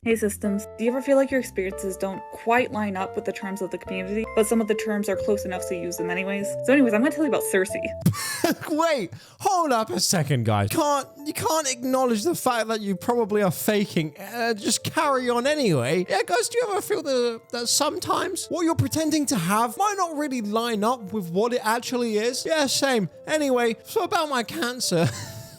Hey systems, do you ever feel like your experiences don't quite line up with the terms of the community, but some of the terms are close enough to use them anyways? So anyways, I'm gonna tell you about Cersei. Wait, hold up a second, guys. You can't acknowledge the fact that you probably are faking. Just carry on anyway. Yeah, guys, do you ever feel that sometimes what you're pretending to have might not really line up with what it actually is? Yeah, same. Anyway, so about my cancer.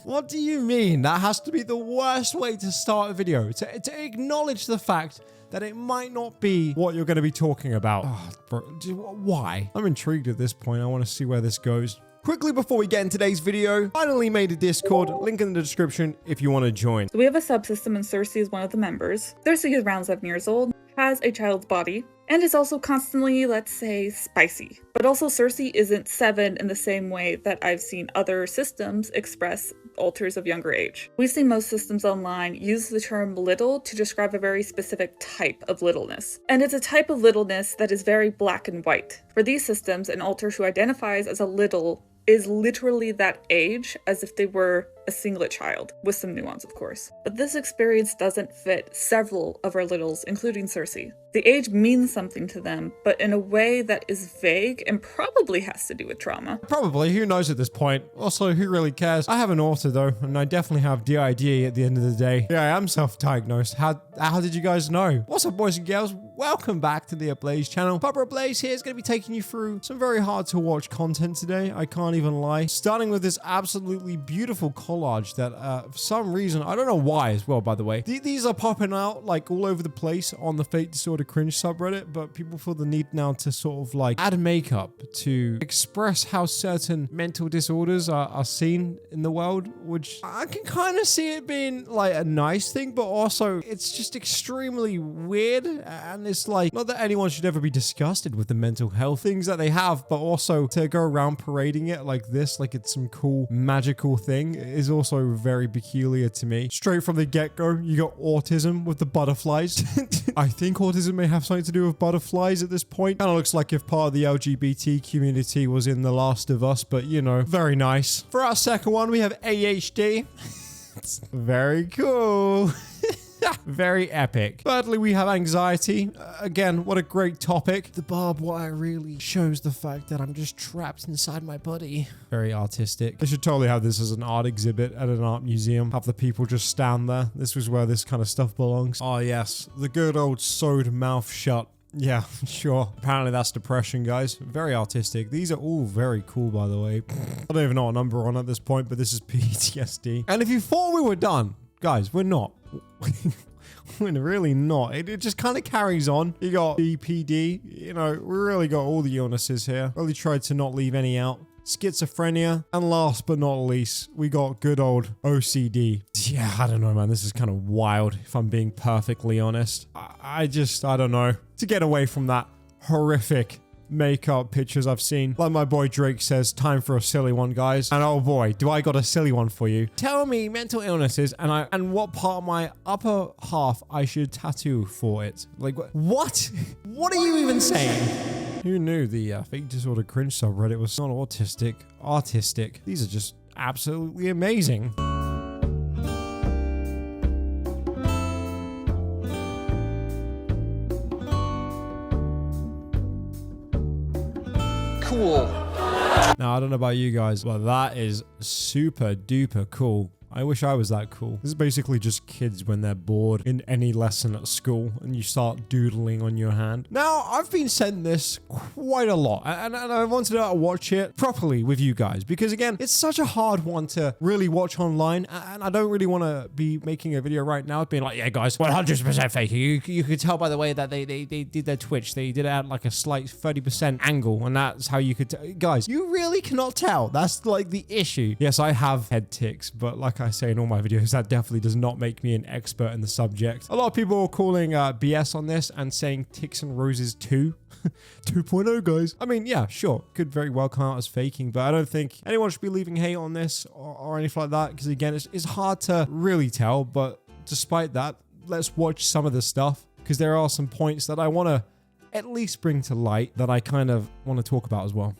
What do you mean? That has to be the worst way to start a video. To acknowledge the fact that it might not be what you're going to be talking about. Oh, bro, why? I'm intrigued at this point. I want to see where this goes. Quickly before we get in today's video, finally made a Discord, link in the description if you want to join. So we have a subsystem and Cersei is one of the members. Cersei is around 7 years old, has a child's body, and is also constantly, let's say, spicy. But also Cersei isn't 7 in the same way that I've seen other systems express alters of younger age. We've seen most systems online use the term little to describe a very specific type of littleness. And it's a type of littleness that is very black and white. For these systems, an alter who identifies as a little is literally that age as if they were a singlet child, with some nuance of course. But this experience doesn't fit several of our littles, including Cersei. The age means something to them, but in a way that is vague and probably has to do with trauma. Probably, who knows at this point? Also, who really cares? I have an author though, and I definitely have DID at the end of the day. Yeah, I am self-diagnosed. How did you guys know? What's up, boys and girls? Welcome back to the Ablaze channel. Papa Ablaze here is going to be taking you through some very hard to watch content today. I can't even lie. Starting with this absolutely beautiful collage that for some reason, I don't know why as well, by the way. These are popping out like all over the place on the Fate Disorder Cringe subreddit, but people feel the need now to sort of like add makeup to express how certain mental disorders are seen in the world, which I can kind of see it being like a nice thing, but also it's just extremely weird. And it's like, not that anyone should ever be disgusted with the mental health things that they have, but also to go around parading it like this, like it's some cool magical thing, is also very peculiar to me. Straight from the get-go, you got autism with the butterflies. I think autism may have something to do with butterflies at this point. Kind of looks like if part of the LGBT community was in The Last of Us, but you know, very nice. For our second one, we have ADHD. Very cool. Very epic. Thirdly, we have anxiety. Again, what a great topic. The barbed wire really shows the fact that I'm just trapped inside my body. Very artistic. They should totally have this as an art exhibit at an art museum. Have the people just stand there. This was where this kind of stuff belongs. Oh yes, the good old sewed mouth shut. Yeah, sure. Apparently that's depression, guys. Very artistic. These are all very cool, by the way. I don't even know what number we're on at this point, but this is PTSD. And if you thought we were done, guys, we're not. We're really not. It just kind of carries on. You got BPD. You know, we really got all the illnesses here. Really tried to not leave any out. Schizophrenia. And last but not least, we got good old OCD. Yeah, I don't know, man. This is kind of wild, if I'm being perfectly honest. I don't know. To get away from that horrific makeup pictures I've seen. Like my boy Drake says, time for a silly one, guys. And oh boy, do I got a silly one for you. Tell me mental illnesses and what part of my upper half I should tattoo for it. Like, what? What are you even saying? Who knew the Fate Disorder Cringe subreddit was not autistic, artistic? These are just absolutely amazing. Cool. Now, I don't know about you guys, but that is super duper cool. I wish I was that cool. This is basically just kids when they're bored in any lesson at school and you start doodling on your hand. Now, I've been sent this quite a lot and I wanted to watch it properly with you guys because again, it's such a hard one to really watch online and I don't really want to be making a video right now being like, yeah guys, 100% fake. You could tell by the way that they did their Twitch. They did it at like a slight 30% angle and that's how you could guys, you really cannot tell. That's like the issue. Yes, I have head tics, but like I say in all my videos, that definitely does not make me an expert in the subject. A lot of people are calling BS on this and saying Tics and Roses 2. 2.0, guys. I mean, yeah, sure. Could very well come out as faking, but I don't think anyone should be leaving hate on this or anything like that because again, it's hard to really tell, but despite that, let's watch some of the stuff because there are some points that I want to at least bring to light that I kind of want to talk about as well.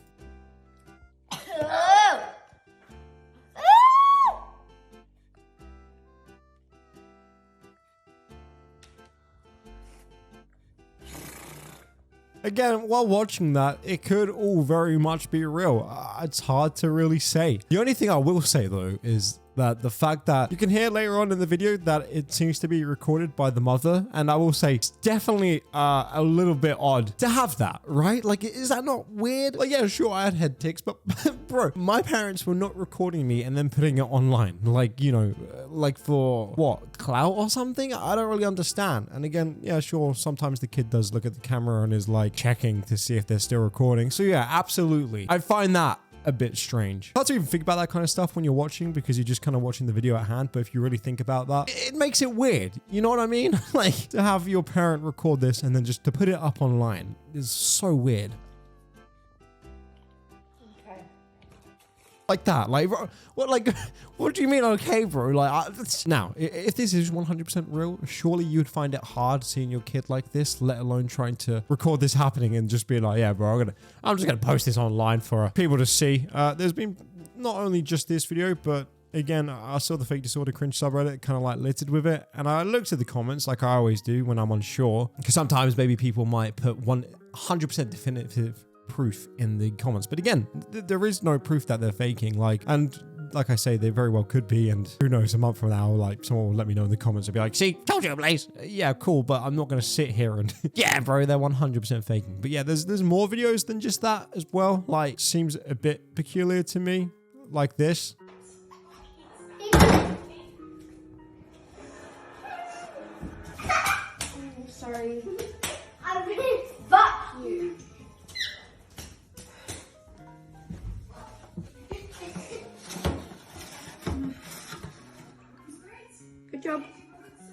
Again, while watching that, it could all very much be real. It's hard to really say. The only thing I will say though is that the fact that you can hear later on in the video that it seems to be recorded by the mother, and I will say it's definitely a little bit odd to have that, right? Like, is that not weird? Like, yeah, sure, I had head tics, but bro, my parents were not recording me and then putting it online. Like, you know, like for what, clout or something? I don't really understand. And again, yeah, sure, sometimes the kid does look at the camera and is like checking to see if they're still recording. So yeah, absolutely. I find that a bit strange. Hard to even think about that kind of stuff when you're watching because you're just kind of watching the video at hand. But if you really think about that, it makes it weird. You know what I mean? Like, to have your parent record this and then just to put it up online is so weird. Okay. Like that. Like, what? Like, what do you mean? Okay, bro. Like, now, if this is 100% real, surely you'd find it hard seeing your kid like this, let alone trying to record this happening and just be like, yeah, bro, I'm just gonna post this online for people to see. There's been not only just this video, but again, I saw the fake disorder cringe subreddit kind of like littered with it, and I looked at the comments like I always do when I'm unsure, because sometimes maybe people might put 100% definitive proof in the comments, but again, there is no proof that they're faking. Like, and like I say, they very well could be, and who knows, a month from now, like, someone will let me know in the comments and be like, see, told you, Blaze. Yeah, cool, but I'm not going to sit here and yeah, bro, they're 100% faking. But yeah, there's more videos than just that as well. Like, seems a bit peculiar to me, like this. Sorry. I really fuck you. Good job.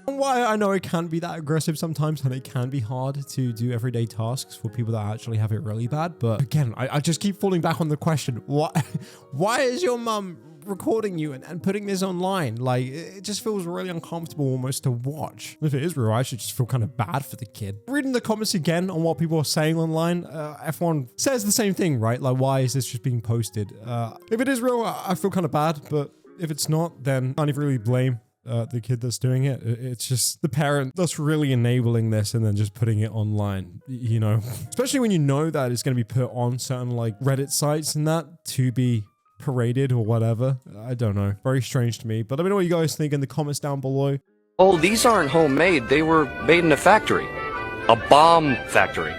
Why I know it can be that aggressive sometimes, and it can be hard to do everyday tasks for people that actually have it really bad. But again, I just keep falling back on the question, why is your mum recording you and putting this online? Like, it just feels really uncomfortable almost to watch. If it is real, I should just feel kind of bad for the kid. Reading the comments again on what people are saying online, everyone says the same thing, right? Like, why is this just being posted? If it is real, I feel kind of bad, but if it's not, then I can't really blame the kid that's doing it. It's just the parent that's really enabling this and then just putting it online, you know, especially when you know that it's going to be put on certain like Reddit sites and that to be paraded or whatever. I don't know. Very strange to me, but let me know what you guys think in the comments down below. Oh, these aren't homemade. They were made in a factory. A bomb factory.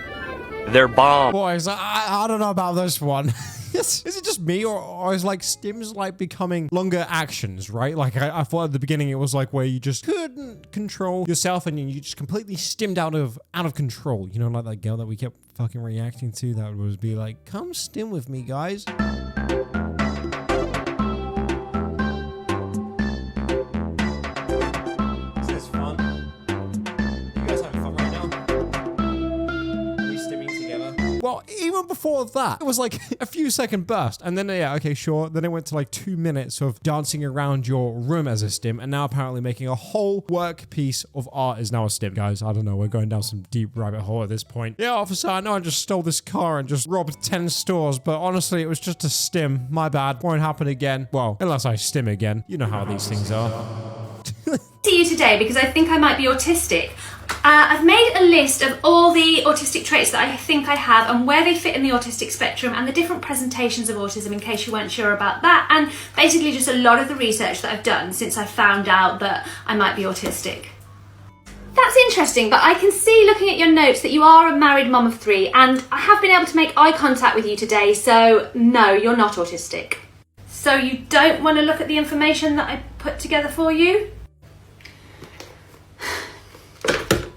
They're bomb. Boys, I don't know about this one. Is it just me, or is like stims like becoming longer actions, right? Like I thought at the beginning it was like where you just couldn't control yourself and you just completely stimmed out of control. You know, like that girl that we kept fucking reacting to that would be like, come stim with me, guys. Is this fun? You guys having fun right now? Are we stimming together? Well, even before that, it was like a few second burst. And then, yeah, okay, sure. Then it went to like 2 minutes of dancing around your room as a stim. And now apparently making a whole work piece of art is now a stim. Guys, I don't know. We're going down some deep rabbit hole at this point. Yeah, officer, I know I just stole this car and just robbed 10 stores. But honestly, it was just a stim. My bad. Won't happen again. Well, unless I stim again. You know how these things are. See you today because I think I might be autistic. I've made a list of all the autistic traits that I think I have and where they fit in the autistic spectrum and the different presentations of autism in case you weren't sure about that, and basically just a lot of the research that I've done since I found out that I might be autistic. That's interesting, but I can see looking at your notes that you are a married mum of 3, and I have been able to make eye contact with you today, so no, you're not autistic. So you don't want to look at the information that I put together for you?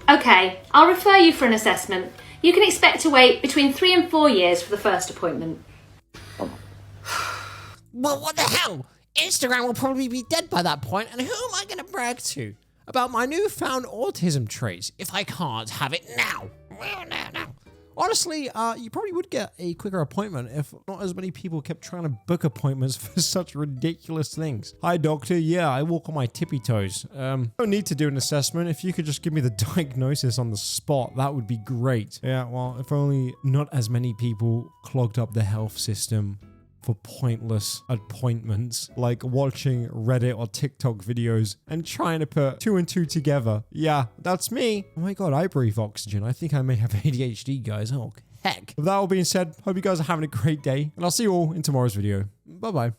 Okay, I'll refer you for an assessment. You can expect to wait between 3 and 4 years for the first appointment. Well, what the hell? Instagram will probably be dead by that point, and who am I going to brag to about my newfound autism traits if I can't have it now? No. Honestly, you probably would get a quicker appointment if not as many people kept trying to book appointments for such ridiculous things. Hi, doctor. Yeah, I walk on my tippy toes. Don't need to do an assessment. If you could just give me the diagnosis on the spot, that would be great. Yeah, well, if only not as many people clogged up the health system for pointless appointments, like watching Reddit or TikTok videos and trying to put 2 and 2 together. Yeah, that's me. Oh my god, I breathe oxygen. I think I may have ADHD, guys. Oh, heck. With that all being said, hope you guys are having a great day, and I'll see you all in tomorrow's video. Bye-bye.